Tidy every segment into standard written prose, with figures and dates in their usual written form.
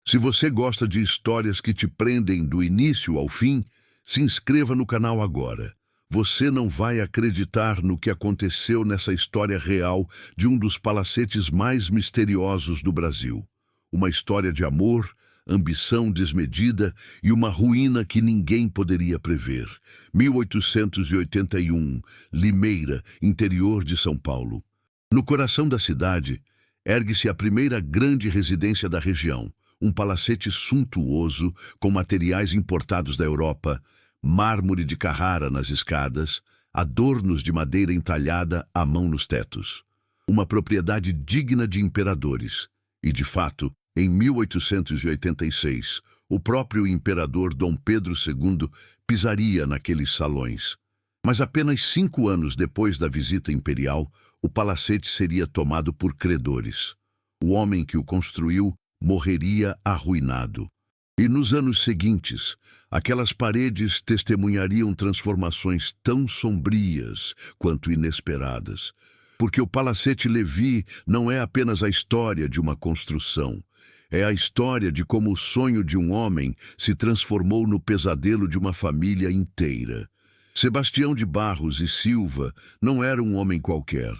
Se você gosta de histórias que te prendem do início ao fim, se inscreva no canal agora. Você não vai acreditar no que aconteceu nessa história real de um dos palacetes mais misteriosos do Brasil. Uma história de amor, ambição desmedida e uma ruína que ninguém poderia prever. 1881, Limeira, interior de São Paulo. No coração da cidade, ergue-se a primeira grande residência da região, um palacete suntuoso com materiais importados da Europa, mármore de Carrara nas escadas, adornos de madeira entalhada à mão nos tetos. Uma propriedade digna de imperadores. E, de fato, em 1886, o próprio imperador Dom Pedro II pisaria naqueles salões. Mas apenas 5 anos depois da visita imperial, o palacete seria tomado por credores. O homem que o construiu morreria arruinado. E nos anos seguintes, aquelas paredes testemunhariam transformações tão sombrias quanto inesperadas, porque o Palacete Levi não é apenas a história de uma construção, é a história de como o sonho de um homem se transformou no pesadelo de uma família inteira. Sebastião de Barros e Silva não era um homem qualquer.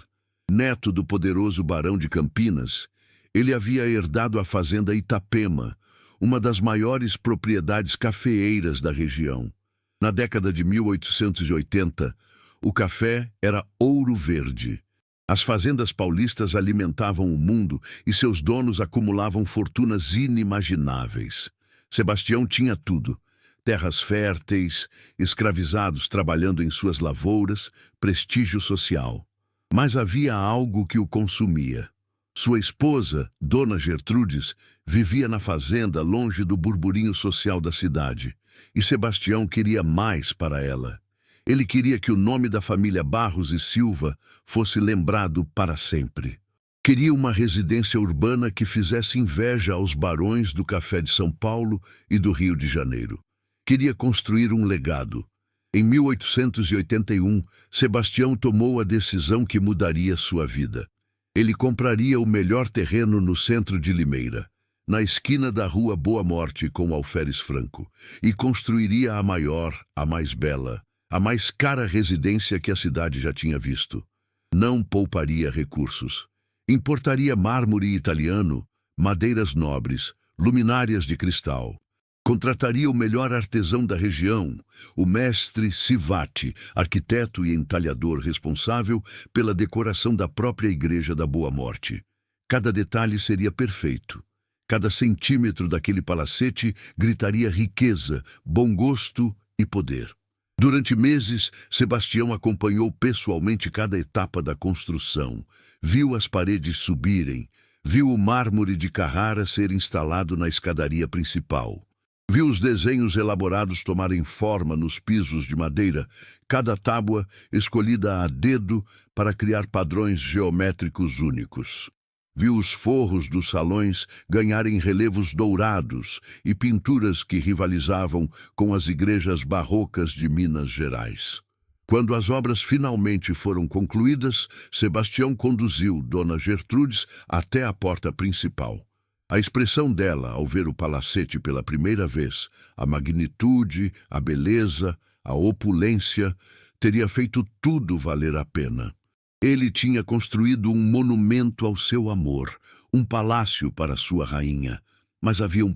Neto do poderoso barão de Campinas, ele havia herdado a fazenda Itapema, uma das maiores propriedades cafeeiras da região. Na década de 1880, o café era ouro verde. As fazendas paulistas alimentavam o mundo e seus donos acumulavam fortunas inimagináveis. Sebastião tinha tudo: terras férteis, escravizados trabalhando em suas lavouras, prestígio social. Mas havia algo que o consumia. Sua esposa, Dona Gertrudes, vivia na fazenda longe do burburinho social da cidade, e Sebastião queria mais para ela. Ele queria que o nome da família Barros e Silva fosse lembrado para sempre. Queria uma residência urbana que fizesse inveja aos barões do café de São Paulo e do Rio de Janeiro. Queria construir um legado. Em 1881, Sebastião tomou a decisão que mudaria sua vida. Ele compraria o melhor terreno no centro de Limeira, na esquina da rua Boa Morte com Alferes Franco, e construiria a maior, a mais bela, a mais cara residência que a cidade já tinha visto. Não pouparia recursos. Importaria mármore italiano, madeiras nobres, luminárias de cristal. Contrataria o melhor artesão da região, o mestre Sivati, arquiteto e entalhador responsável pela decoração da própria Igreja da Boa Morte. Cada detalhe seria perfeito. Cada centímetro daquele palacete gritaria riqueza, bom gosto e poder. Durante meses, Sebastião acompanhou pessoalmente cada etapa da construção. Viu as paredes subirem, viu o mármore de Carrara ser instalado na escadaria principal. Viu os desenhos elaborados tomarem forma nos pisos de madeira, cada tábua escolhida a dedo para criar padrões geométricos únicos. Viu os forros dos salões ganharem relevos dourados e pinturas que rivalizavam com as igrejas barrocas de Minas Gerais. Quando as obras finalmente foram concluídas, Sebastião conduziu Dona Gertrudes até a porta principal. A expressão dela, ao ver o palacete pela primeira vez, a magnitude, a beleza, a opulência, teria feito tudo valer a pena. Ele tinha construído um monumento ao seu amor, um palácio para sua rainha. Mas havia um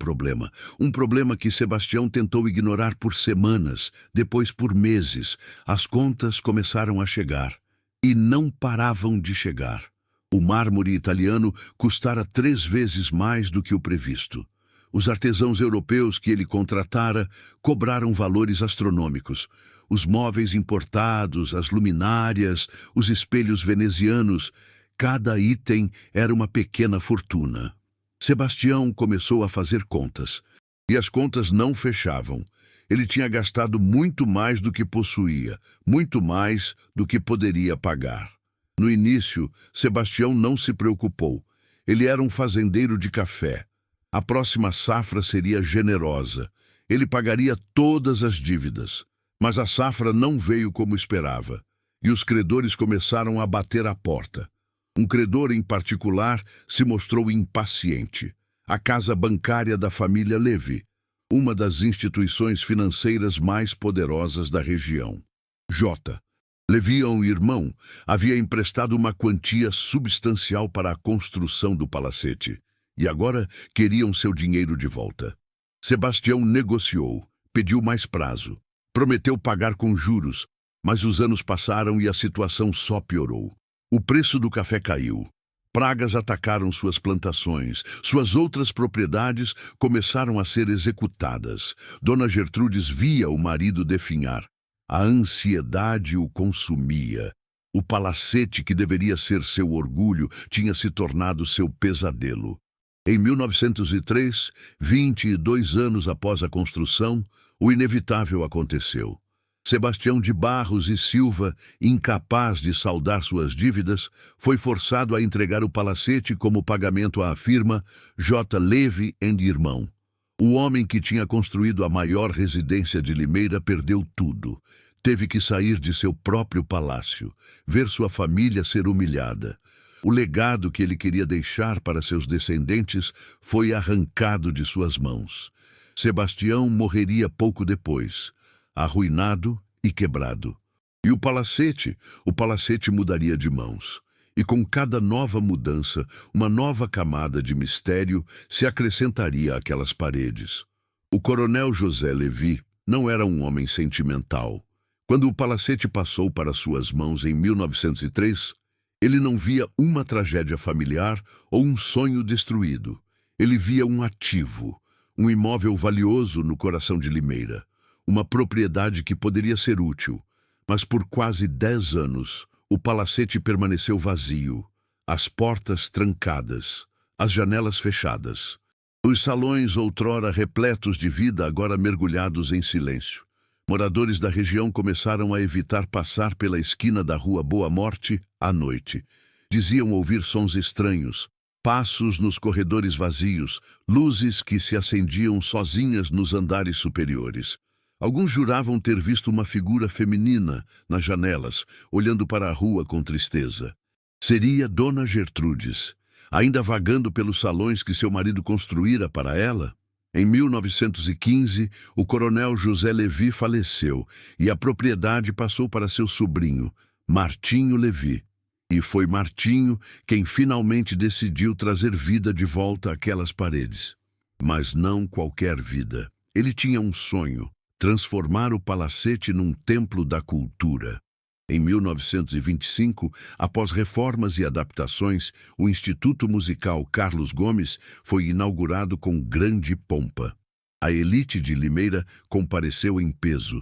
problema que Sebastião tentou ignorar por semanas, depois por meses. As contas começaram a chegar, e não paravam de chegar. O mármore italiano custara 3 vezes mais do que o previsto. Os artesãos europeus que ele contratara cobraram valores astronômicos. Os móveis importados, as luminárias, os espelhos venezianos, cada item era uma pequena fortuna. Sebastião começou a fazer contas, e as contas não fechavam. Ele tinha gastado muito mais do que possuía, muito mais do que poderia pagar. No início, Sebastião não se preocupou. Ele era um fazendeiro de café. A próxima safra seria generosa. Ele pagaria todas as dívidas. Mas a safra não veio como esperava, e os credores começaram a bater à porta. Um credor em particular se mostrou impaciente. a casa bancária da família Levi, uma das instituições financeiras mais poderosas da região. J. Levi, um irmão, havia emprestado uma quantia substancial para a construção do palacete, e agora queriam seu dinheiro de volta. Sebastião negociou, pediu mais prazo, prometeu pagar com juros, mas os anos passaram e a situação só piorou. O preço do café caiu. Pragas atacaram suas plantações. Suas outras propriedades começaram a ser executadas. Dona Gertrudes via o marido definhar. A ansiedade o consumia. O palacete, que deveria ser seu orgulho, tinha se tornado seu pesadelo. Em 1903, 22 anos após a construção, o inevitável aconteceu. Sebastião de Barros e Silva, incapaz de saldar suas dívidas, foi forçado a entregar o palacete como pagamento à firma J. Levi & Irmão. O homem que tinha construído a maior residência de Limeira perdeu tudo. Teve que sair de seu próprio palácio, ver sua família ser humilhada. O legado que ele queria deixar para seus descendentes foi arrancado de suas mãos. Sebastião morreria pouco depois, arruinado e quebrado. E o palacete mudaria de mãos. E com cada nova mudança, uma nova camada de mistério se acrescentaria àquelas paredes. O coronel José Levi não era um homem sentimental. Quando o palacete passou para suas mãos em 1903, ele não via uma tragédia familiar ou um sonho destruído. Ele via um ativo, um imóvel valioso no coração de Limeira. Uma propriedade que poderia ser útil, mas por quase 10 anos o palacete permaneceu vazio, as portas trancadas, as janelas fechadas. Os salões, outrora repletos de vida, agora mergulhados em silêncio. Moradores da região começaram a evitar passar pela esquina da rua Boa Morte à noite. Diziam ouvir sons estranhos, passos nos corredores vazios, luzes que se acendiam sozinhas nos andares superiores. Alguns juravam ter visto uma figura feminina nas janelas, olhando para a rua com tristeza. Seria Dona Gertrudes, ainda vagando pelos salões que seu marido construíra para ela? Em 1915, o coronel José Levi faleceu e a propriedade passou para seu sobrinho, Martinho Levi. E foi Martinho quem finalmente decidiu trazer vida de volta àquelas paredes. Mas não qualquer vida. Ele tinha um sonho: transformar o palacete num templo da cultura. Em 1925, após reformas e adaptações, o Instituto Musical Carlos Gomes foi inaugurado com grande pompa. A elite de Limeira compareceu em peso.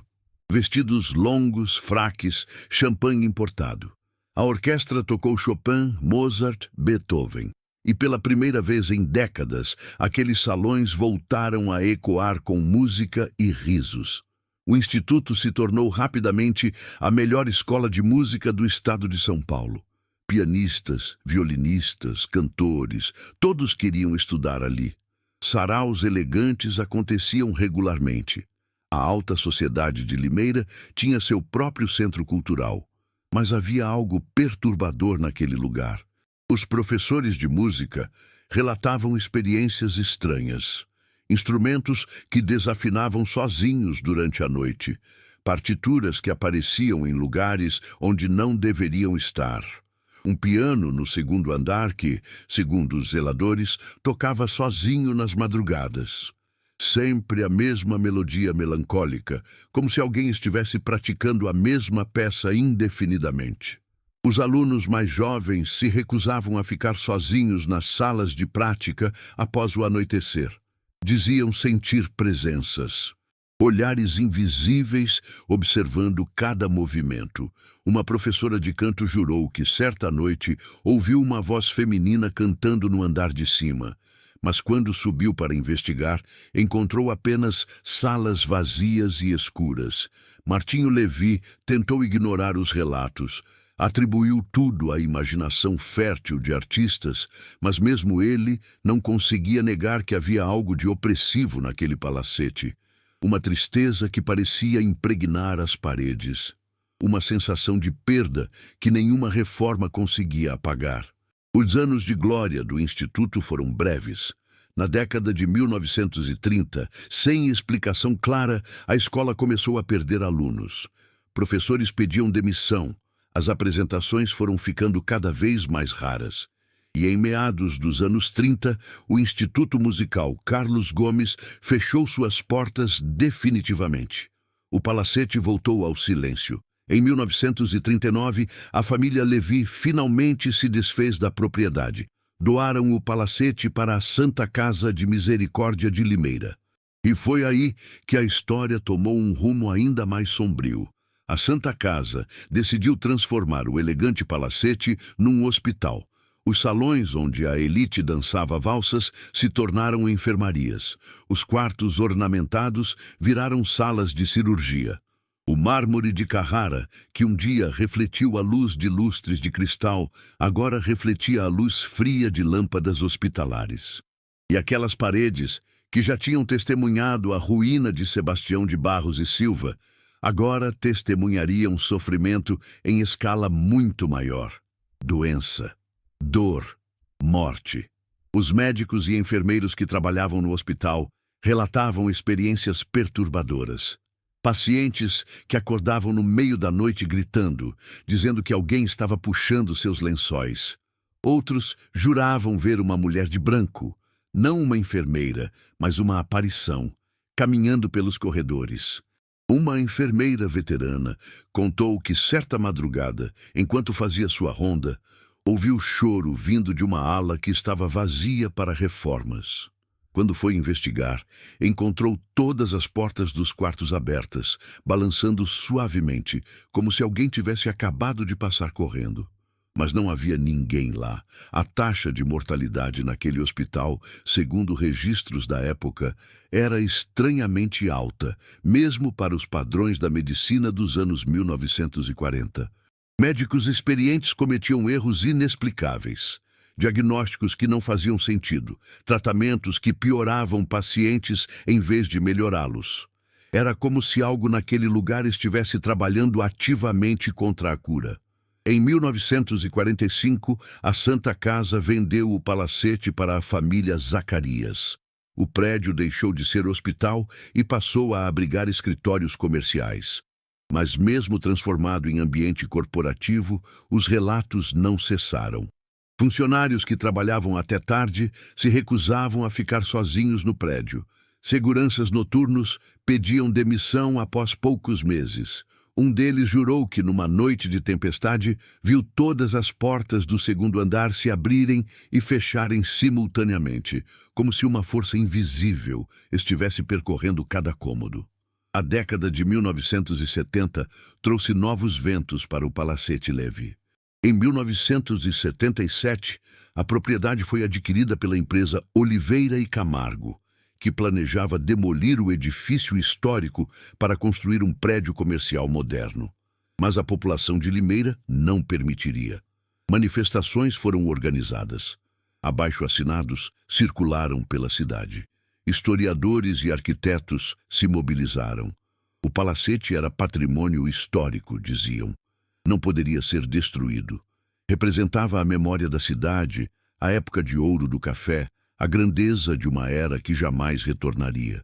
Vestidos longos, fraques, champanhe importado. A orquestra tocou Chopin, Mozart, Beethoven. E pela primeira vez em décadas, aqueles salões voltaram a ecoar com música e risos. O Instituto se tornou rapidamente a melhor escola de música do estado de São Paulo. Pianistas, violinistas, cantores, todos queriam estudar ali. Saraus elegantes aconteciam regularmente. A alta sociedade de Limeira tinha seu próprio centro cultural. Mas havia algo perturbador naquele lugar. Os professores de música relatavam experiências estranhas. Instrumentos que desafinavam sozinhos durante a noite. Partituras que apareciam em lugares onde não deveriam estar. Um piano no segundo andar que, segundo os zeladores, tocava sozinho nas madrugadas. Sempre a mesma melodia melancólica, como se alguém estivesse praticando a mesma peça indefinidamente. Os alunos mais jovens se recusavam a ficar sozinhos nas salas de prática após o anoitecer. Diziam sentir presenças, olhares invisíveis observando cada movimento. Uma professora de canto jurou que, certa noite, ouviu uma voz feminina cantando no andar de cima. Mas quando subiu para investigar, encontrou apenas salas vazias e escuras. Martinho Levi tentou ignorar os relatos. Atribuiu tudo à imaginação fértil de artistas, mas mesmo ele não conseguia negar que havia algo de opressivo naquele palacete. Uma tristeza que parecia impregnar as paredes. Uma sensação de perda que nenhuma reforma conseguia apagar. Os anos de glória do Instituto foram breves. Na década de 1930, sem explicação clara, a escola começou a perder alunos. Professores pediam demissão. As apresentações foram ficando cada vez mais raras. E em meados dos anos 30, o Instituto Musical Carlos Gomes fechou suas portas definitivamente. O palacete voltou ao silêncio. Em 1939, a família Levi finalmente se desfez da propriedade. Doaram o palacete para a Santa Casa de Misericórdia de Limeira. E foi aí que a história tomou um rumo ainda mais sombrio. A Santa Casa decidiu transformar o elegante palacete num hospital. Os salões onde a elite dançava valsas se tornaram enfermarias. Os quartos ornamentados viraram salas de cirurgia. O mármore de Carrara, que um dia refletiu a luz de lustres de cristal, agora refletia a luz fria de lâmpadas hospitalares. E aquelas paredes, que já tinham testemunhado a ruína de Sebastião de Barros e Silva, agora testemunhariam sofrimento em escala muito maior. Doença, dor, morte. Os médicos e enfermeiros que trabalhavam no hospital relatavam experiências perturbadoras. Pacientes que acordavam no meio da noite gritando, dizendo que alguém estava puxando seus lençóis. Outros juravam ver uma mulher de branco, não uma enfermeira, mas uma aparição, caminhando pelos corredores. Uma enfermeira veterana contou que certa madrugada, enquanto fazia sua ronda, ouviu choro vindo de uma ala que estava vazia para reformas. Quando foi investigar, encontrou todas as portas dos quartos abertas, balançando suavemente, como se alguém tivesse acabado de passar correndo. Mas não havia ninguém lá. A taxa de mortalidade naquele hospital, segundo registros da época, era estranhamente alta, mesmo para os padrões da medicina dos anos 1940. Médicos experientes cometiam erros inexplicáveis. Diagnósticos que não faziam sentido, tratamentos que pioravam pacientes em vez de melhorá-los. Era como se algo naquele lugar estivesse trabalhando ativamente contra a cura. Em 1945, a Santa Casa vendeu o palacete para a família Zacarias. O prédio deixou de ser hospital e passou a abrigar escritórios comerciais. Mas mesmo transformado em ambiente corporativo, os relatos não cessaram. Funcionários que trabalhavam até tarde se recusavam a ficar sozinhos no prédio. Seguranças noturnos pediam demissão após poucos meses. Um deles jurou que, numa noite de tempestade, viu todas as portas do segundo andar se abrirem e fecharem simultaneamente, como se uma força invisível estivesse percorrendo cada cômodo. A década de 1970 trouxe novos ventos para o Palacete Levi. Em 1977, a propriedade foi adquirida pela empresa Oliveira e Camargo, que planejava demolir o edifício histórico para construir um prédio comercial moderno. Mas a população de Limeira não permitiria. Manifestações foram organizadas. Abaixo-assinados circularam pela cidade. Historiadores e arquitetos se mobilizaram. O palacete era patrimônio histórico, diziam. Não poderia ser destruído. Representava a memória da cidade, a época de ouro do café, a grandeza de uma era que jamais retornaria.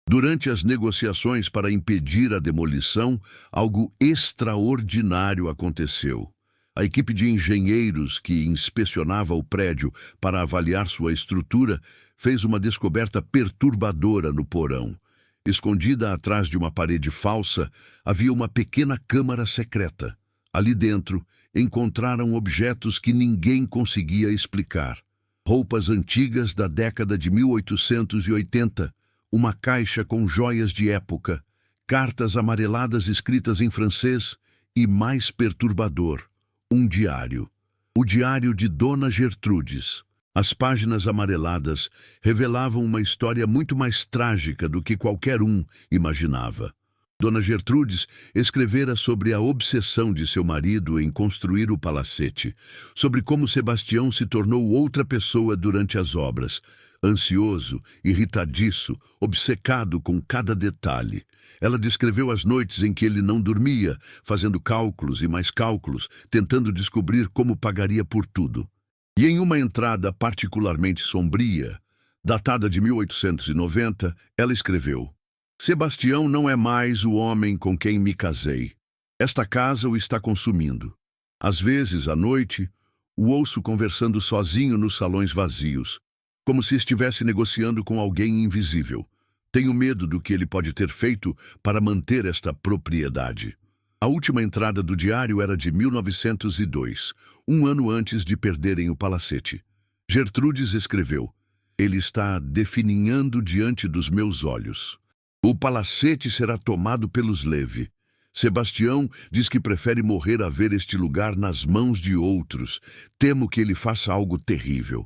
Durante as negociações para impedir a demolição, algo extraordinário aconteceu. A equipe de engenheiros que inspecionava o prédio para avaliar sua estrutura fez uma descoberta perturbadora no porão. Escondida atrás de uma parede falsa, havia uma pequena câmara secreta. Ali dentro, encontraram objetos que ninguém conseguia explicar. Roupas antigas da década de 1880, uma caixa com joias de época, cartas amareladas escritas em francês e, mais perturbador, um diário. O diário de Dona Gertrudes. As páginas amareladas revelavam uma história muito mais trágica do que qualquer um imaginava. Dona Gertrudes escrevera sobre a obsessão de seu marido em construir o palacete, sobre como Sebastião se tornou outra pessoa durante as obras, ansioso, irritadiço, obcecado com cada detalhe. Ela descreveu as noites em que ele não dormia, fazendo cálculos e mais cálculos, tentando descobrir como pagaria por tudo. E em uma entrada particularmente sombria, Datada de 1890, ela escreveu: Sebastião não é mais o homem com quem me casei. Esta casa o está consumindo. Às vezes, à noite, o ouço conversando sozinho nos salões vazios, como se estivesse negociando com alguém invisível. Tenho medo do que ele pode ter feito para manter esta propriedade. A última entrada do diário era de 1902, um ano antes de perderem o palacete. Gertrudes escreveu: Ele está definhando diante dos meus olhos. O palacete será tomado pelos Levy. Sebastião diz que prefere morrer a ver este lugar nas mãos de outros. Temo que ele faça algo terrível.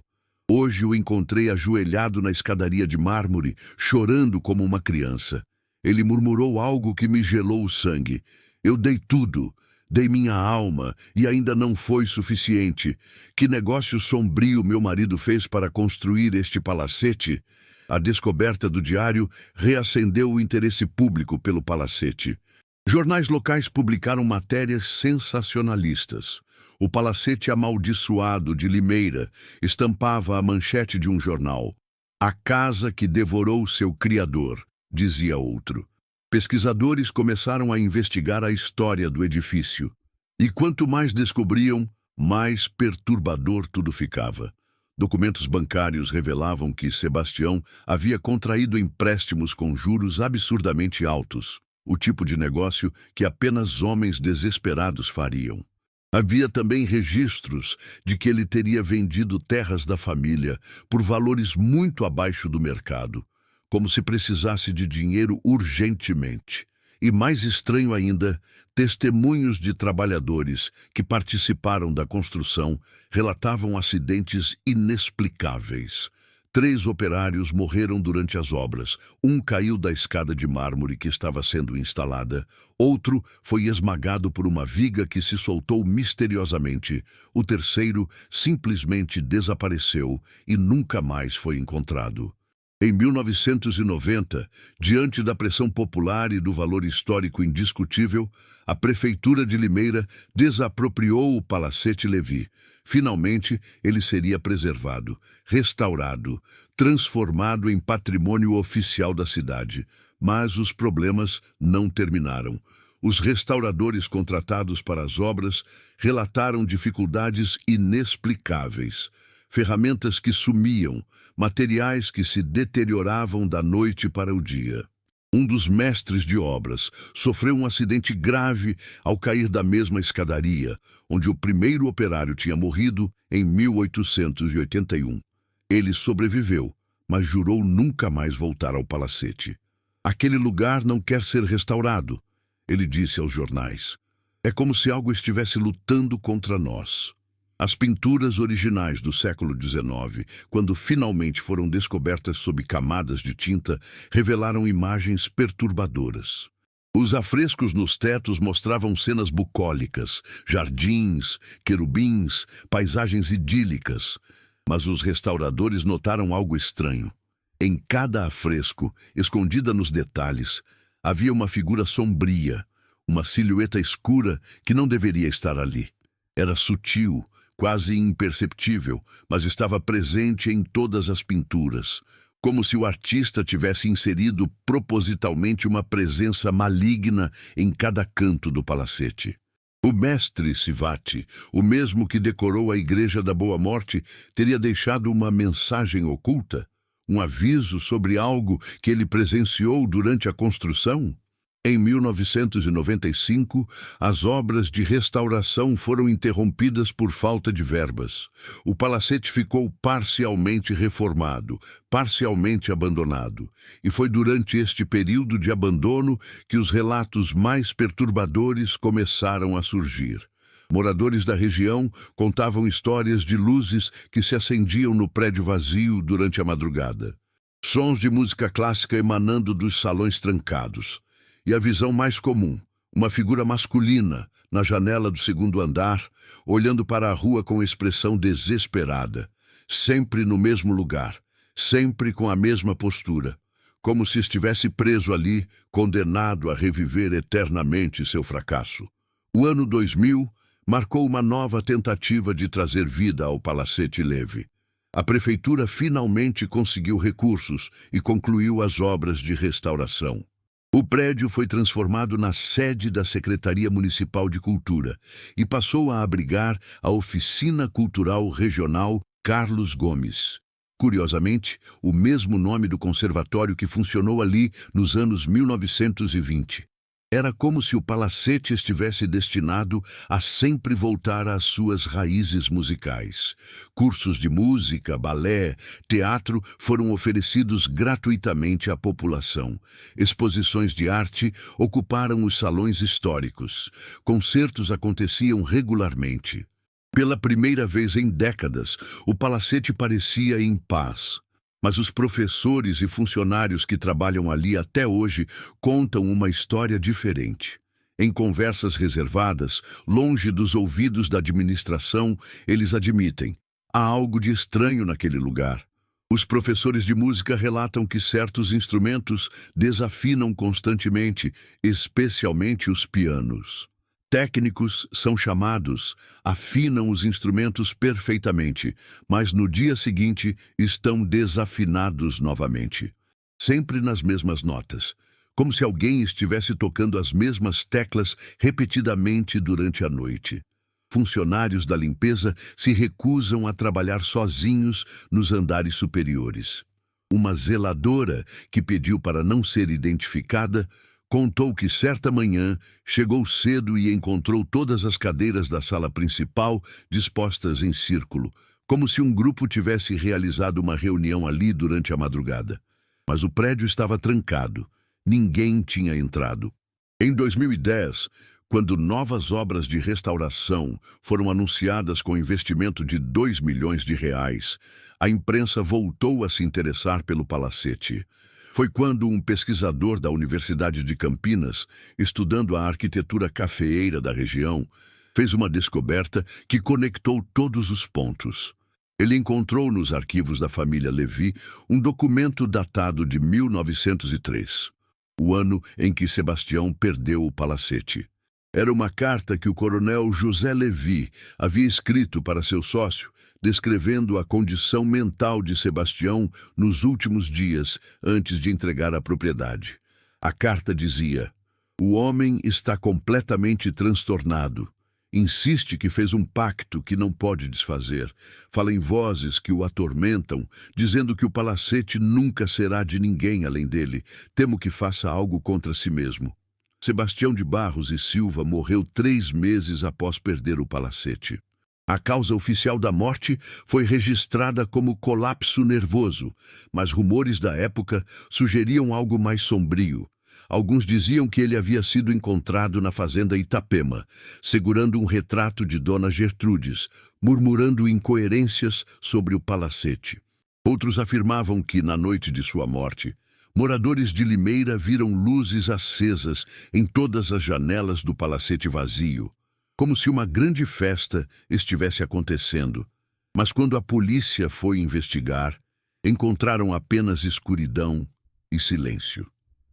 Hoje o encontrei ajoelhado na escadaria de mármore, chorando como uma criança. Ele murmurou algo que me gelou o sangue. Eu dei tudo, dei minha alma, e ainda não foi suficiente. Que negócio sombrio meu marido fez para construir este palacete? A descoberta do diário reacendeu o interesse público pelo palacete. Jornais locais publicaram matérias sensacionalistas. O palacete amaldiçoado de Limeira estampava a manchete de um jornal. A casa que devorou seu criador, dizia outro. Pesquisadores começaram a investigar a história do edifício. E quanto mais descobriam, mais perturbador tudo ficava. Documentos bancários revelavam que Sebastião havia contraído empréstimos com juros absurdamente altos, o tipo de negócio que apenas homens desesperados fariam. Havia também registros de que ele teria vendido terras da família por valores muito abaixo do mercado, como se precisasse de dinheiro urgentemente. E mais estranho ainda, testemunhos de trabalhadores que participaram da construção relatavam acidentes inexplicáveis. 3 operários morreram durante as obras. Um caiu da escada de mármore que estava sendo instalada. Outro foi esmagado por uma viga que se soltou misteriosamente. O terceiro simplesmente desapareceu e nunca mais foi encontrado. Em 1990, diante da pressão popular e do valor histórico indiscutível, a Prefeitura de Limeira desapropriou o Palacete Levy. Finalmente, ele seria preservado, restaurado, transformado em patrimônio oficial da cidade. Mas os problemas não terminaram. Os restauradores contratados para as obras relataram dificuldades inexplicáveis. Ferramentas que sumiam, materiais que se deterioravam da noite para o dia. Um dos mestres de obras sofreu um acidente grave ao cair da mesma escadaria, onde o primeiro operário tinha morrido em 1881. Ele sobreviveu, mas jurou nunca mais voltar ao palacete. Aquele lugar não quer ser restaurado, ele disse aos jornais. É como se algo estivesse lutando contra nós. As pinturas originais do século XIX, quando finalmente foram descobertas sob camadas de tinta, revelaram imagens perturbadoras. Os afrescos nos tetos mostravam cenas bucólicas, jardins, querubins, paisagens idílicas. Mas os restauradores notaram algo estranho. Em cada afresco, escondida nos detalhes, havia uma figura sombria, uma silhueta escura que não deveria estar ali. Era sutil, quase imperceptível, mas estava presente em todas as pinturas, como se o artista tivesse inserido propositalmente uma presença maligna em cada canto do palacete. O mestre Sivati, o mesmo que decorou a Igreja da Boa Morte, teria deixado uma mensagem oculta, um aviso sobre algo que ele presenciou durante a construção? Em 1995, as obras de restauração foram interrompidas por falta de verbas. O palacete ficou parcialmente reformado, parcialmente abandonado. E foi durante este período de abandono que os relatos mais perturbadores começaram a surgir. Moradores da região contavam histórias de luzes que se acendiam no prédio vazio durante a madrugada. Sons de música clássica emanando dos salões trancados. E a visão mais comum, uma figura masculina, na janela do 2º andar, olhando para a rua com expressão desesperada, sempre no mesmo lugar, sempre com a mesma postura, como se estivesse preso ali, condenado a reviver eternamente seu fracasso. O ano 2000 marcou uma nova tentativa de trazer vida ao Palacete Levy. A prefeitura finalmente conseguiu recursos e concluiu as obras de restauração. O prédio foi transformado na sede da Secretaria Municipal de Cultura e passou a abrigar a Oficina Cultural Regional Carlos Gomes. Curiosamente, o mesmo nome do conservatório que funcionou ali nos anos 1920. Era como se o palacete estivesse destinado a sempre voltar às suas raízes musicais. Cursos de música, balé, teatro foram oferecidos gratuitamente à população. Exposições de arte ocuparam os salões históricos. Concertos aconteciam regularmente. Pela primeira vez em décadas, o palacete parecia em paz. Mas os professores e funcionários que trabalham ali até hoje contam uma história diferente. Em conversas reservadas, longe dos ouvidos da administração, eles admitem: há algo de estranho naquele lugar. Os professores de música relatam que certos instrumentos desafinam constantemente, especialmente os pianos. Técnicos são chamados, afinam os instrumentos perfeitamente, mas no dia seguinte estão desafinados novamente. Sempre nas mesmas notas, como se alguém estivesse tocando as mesmas teclas repetidamente durante a noite. Funcionários da limpeza se recusam a trabalhar sozinhos nos andares superiores. Uma zeladora, que pediu para não ser identificada, contou que certa manhã chegou cedo e encontrou todas as cadeiras da sala principal dispostas em círculo, como se um grupo tivesse realizado uma reunião ali durante a madrugada. Mas o prédio estava trancado. Ninguém tinha entrado. Em 2010, quando novas obras de restauração foram anunciadas com investimento de R$ 2 milhões, a imprensa voltou a se interessar pelo palacete. Foi quando um pesquisador da Universidade de Campinas, estudando a arquitetura cafeeira da região, fez uma descoberta que conectou todos os pontos. Ele encontrou nos arquivos da família Levi um documento datado de 1903, o ano em que Sebastião perdeu o palacete. Era uma carta que o coronel José Levi havia escrito para seu sócio, descrevendo a condição mental de Sebastião nos últimos dias antes de entregar a propriedade. A carta dizia: "O homem está completamente transtornado. Insiste que fez um pacto que não pode desfazer. Fala em vozes que o atormentam, dizendo que o palacete nunca será de ninguém além dele. Temo que faça algo contra si mesmo." Sebastião de Barros e Silva morreu 3 meses após perder o palacete. A causa oficial da morte foi registrada como colapso nervoso, mas rumores da época sugeriam algo mais sombrio. Alguns diziam que ele havia sido encontrado na fazenda Itapema, segurando um retrato de Dona Gertrudes, murmurando incoerências sobre o palacete. Outros afirmavam que, na noite de sua morte, moradores de Limeira viram luzes acesas em todas as janelas do palacete vazio, como se uma grande festa estivesse acontecendo. Mas quando a polícia foi investigar, encontraram apenas escuridão e silêncio.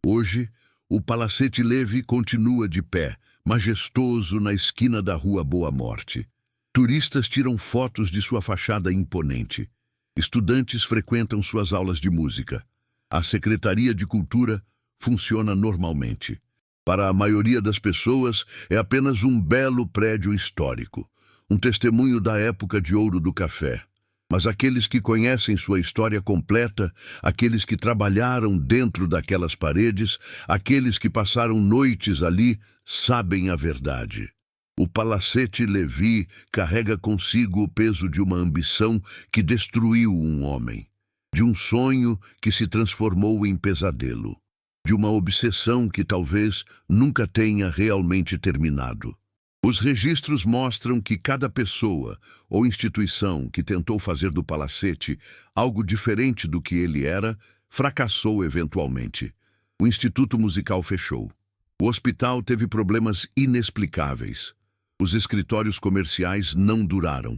Hoje, o Palacete Levi continua de pé, majestoso na esquina da Rua Boa Morte. Turistas tiram fotos de sua fachada imponente. Estudantes frequentam suas aulas de música. A Secretaria de Cultura funciona normalmente. Para a maioria das pessoas, é apenas um belo prédio histórico, um testemunho da época de ouro do café. Mas aqueles que conhecem sua história completa, aqueles que trabalharam dentro daquelas paredes, aqueles que passaram noites ali, sabem a verdade. O Palacete Levi carrega consigo o peso de uma ambição que destruiu um homem, de um sonho que se transformou em pesadelo, de uma obsessão que talvez nunca tenha realmente terminado. Os registros mostram que cada pessoa ou instituição que tentou fazer do palacete algo diferente do que ele era, fracassou eventualmente. O Instituto Musical fechou. O hospital teve problemas inexplicáveis. Os escritórios comerciais não duraram.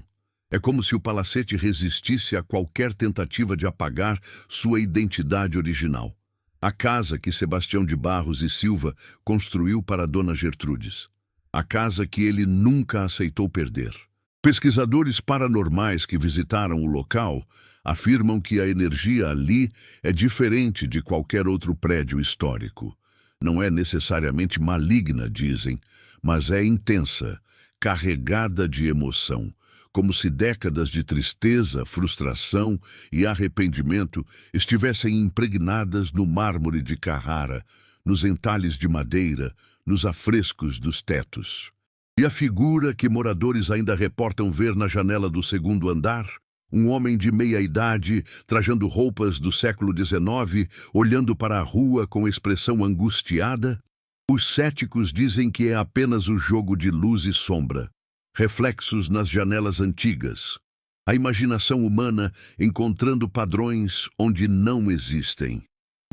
É como se o palacete resistisse a qualquer tentativa de apagar sua identidade original. A casa que Sebastião de Barros e Silva construiu para Dona Gertrudes. A casa que ele nunca aceitou perder. Pesquisadores paranormais que visitaram o local Afirmam que a energia ali é diferente de qualquer outro prédio histórico. Não é necessariamente maligna, dizem, mas é intensa, carregada de emoção, como se décadas de tristeza, frustração e arrependimento estivessem impregnadas no mármore de Carrara, nos entalhes de madeira, nos afrescos dos tetos. E a figura que moradores ainda reportam ver na janela do segundo andar? Um homem de meia-idade, trajando roupas do século XIX, olhando para a rua com expressão angustiada? Os céticos dizem que é apenas o jogo de luz e sombra, reflexos nas janelas antigas. A imaginação humana encontrando padrões onde não existem.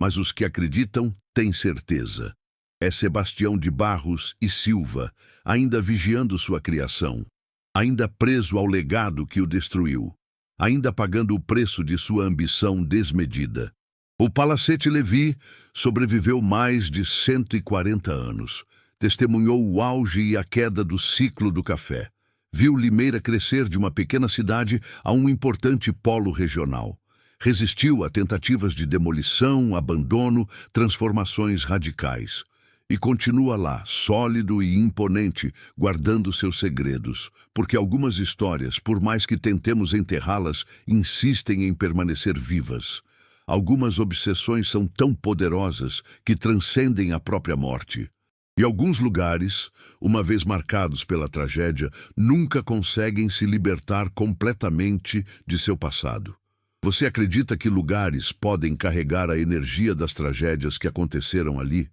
Mas os que acreditam têm certeza. É Sebastião de Barros e Silva, ainda vigiando sua criação, ainda preso ao legado que o destruiu, ainda pagando o preço de sua ambição desmedida. O Palacete Levi sobreviveu mais de 140 anos. Testemunhou o auge e a queda do ciclo do café. Viu Limeira crescer de uma pequena cidade a um importante polo regional. Resistiu a tentativas de demolição, abandono, transformações radicais. E continua lá, sólido e imponente, guardando seus segredos, porque algumas histórias, por mais que tentemos enterrá-las, insistem em permanecer vivas. Algumas obsessões são tão poderosas que transcendem a própria morte. E alguns lugares, uma vez marcados pela tragédia, nunca conseguem se libertar completamente de seu passado. Você acredita que lugares podem carregar a energia das tragédias que aconteceram ali?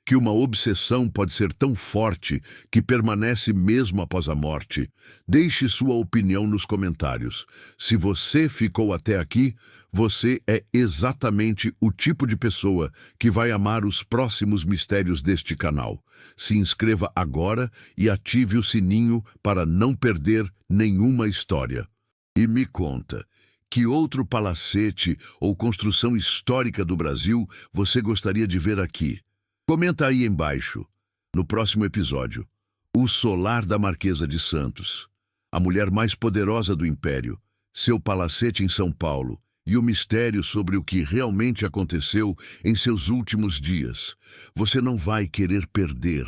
Que uma obsessão pode ser tão forte que permanece mesmo após a morte? Deixe sua opinião nos comentários. Se você ficou até aqui, você é exatamente o tipo de pessoa que vai amar os próximos mistérios deste canal. Se inscreva agora e ative o sininho para não perder nenhuma história. E me conta, que outro palacete ou construção histórica do Brasil você gostaria de ver aqui? Comenta aí embaixo. No próximo episódio, o solar da Marquesa de Santos, a mulher mais poderosa do Império, seu palacete em São Paulo e o mistério sobre o que realmente aconteceu em seus últimos dias. Você não vai querer perder.